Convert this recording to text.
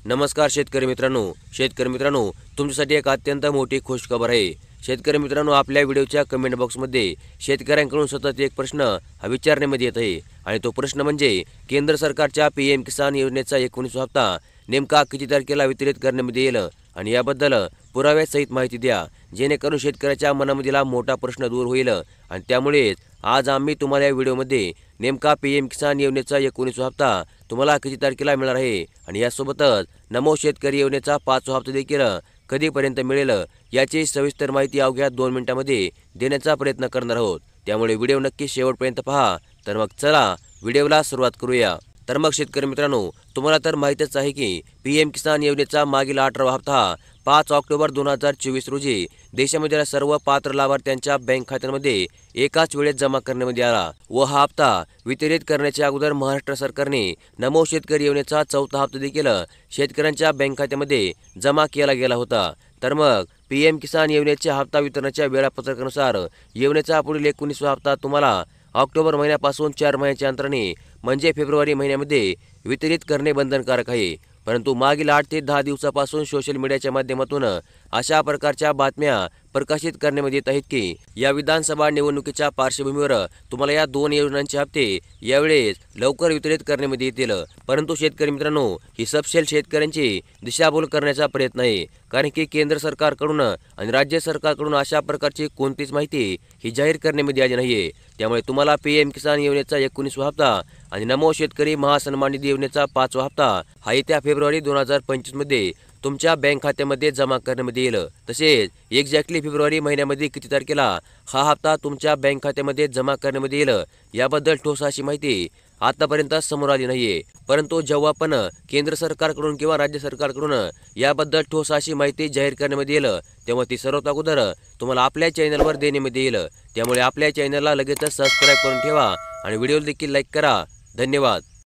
नमस्कार शेतकरी मित्रांनो, तुमच्यासाठी एक अत्यंत मोठी खुशखबर आहे। शेतकरी मित्रांनो, आपल्या व्हिडिओच्या कमेंट बॉक्समध्ये शेतकऱ्यांकडून सतत एक प्रश्न विचारण्यामध्ये येत आहे आणि तो प्रश्न म्हणजे केंद्र सरकारच्या पीएम किसान योजनेचा 19वा हप्ता नेमका किती तारखेला वितरित करण्यामध्ये येईल आणि याबद्दल पुराव्यासहित माहिती द्या, जेणेकरून शेतकऱ्याच्या मनामधील मोठा प्रश्न दूर होईल। आणि त्यामुळेच आज आम्ही तुम्हाला या व्हिडिओमध्ये नेमका पीएम किसान योजनेचा 19वा हप्ता तुम्हाला किती तारखेला मिळणार आहे आणि यासोबतच नमो शेतकरी योजनेचा 5वा हप्ता देखील कधीपर्यंत मिळेल याची सविस्तर माहिती अवघ्या 2 मिनिटांमध्ये देण्याचा प्रयत्न करणार आहोत। त्यामुळे व्हिडिओ नक्की शेवटपर्यंत पहा। तर मग चला व्हिडिओला सुरुवात करूया। तर मग शेतकरी मित्रांनो, तुम्हाला तर माहितीच आहे की पीएम किसान योजनेचा मागील 18वा हप्ता 5 ऑक्टोबर 2024 रोजी देशामधील सर्व पात्र लाभार्थ्यांच्या बँक खात्यांमध्ये एकाच वेळेत जमा करण्यामध्ये आला व हा हप्ता वितरित करण्याच्या अगोदर महाराष्ट्र सरकारने नमो शेतकरी योजनेचा 4था हप्ता देखील शेतकऱ्यांच्या बँक खात्यामध्ये जमा केला गेला होता। तर मग पीएम किसान योजनेच्या हप्ता वितरणाच्या वेळापत्रकानुसार योजनेचा पुढील 19वा हप्ता तुम्हाला ऑक्टोबर महिन्यापासून 4 महिन्याच्या अंतराने म्हणजे फेब्रुवारी महिन्यामध्ये वितरित करणे बंधनकारक आहे। परंतु मागील 8 ते 10 दिवसापासून सोशल मीडियाच्या माध्यमातून अशा प्रकारच्या बातम्या प्रकाशित करण्यामध्ये येत आहेत की या विधानसभा निवडणुकीच्या पार्श्वभूमीवर तुम्हाला या 2 योजनांचे हप्ते यावेळेस लवकर वितरित करण्यामध्ये येतील। परंतु शेतकरी मित्रांनो, ही सबशेल शेतकऱ्यांची दिशाभूल करण्याचा प्रयत्न आहे, कारण की केंद्र सरकारकडून आणि राज्य सरकारकडून अशा प्रकारची कोणतीच माहिती ही जाहीर करण्यामध्ये आली नाहीये। त्यामुळे तुम्हाला पीएम किसान योजनेचा 19वा हप्ता आणि नमो शेतकरी महासन्मान निधी योजनेचा 5वा हप्ता हा येत्या फेब्रुवारी 2025 मध्ये तुमच्या बँक खात्यामध्ये जमा करण्यामध्ये येईल। तसेच एक्झॅक्टली फेब्रुवारी महिन्यामध्ये किती तारखेला हा हप्ता तुमच्या बँक खात्यामध्ये जमा करण्यामध्ये येईल याबद्दल ठोस अशी माहिती आतापर्यंत समोर आली नाहीये। परंतु जेव्हा पण केंद्र सरकारकडून किंवा राज्य सरकारकडून याबद्दल ठोस अशी माहिती जाहीर करण्यामध्ये येईल तेव्हा ती सर्वात अगोदर तुम्हाला आपल्या चॅनलवर देण्यामध्ये येईल। त्यामुळे आपल्या चॅनलला लगेचच सबस्क्राईब करून ठेवा आणि व्हिडिओ देखील लाईक करा। धन्यवाद।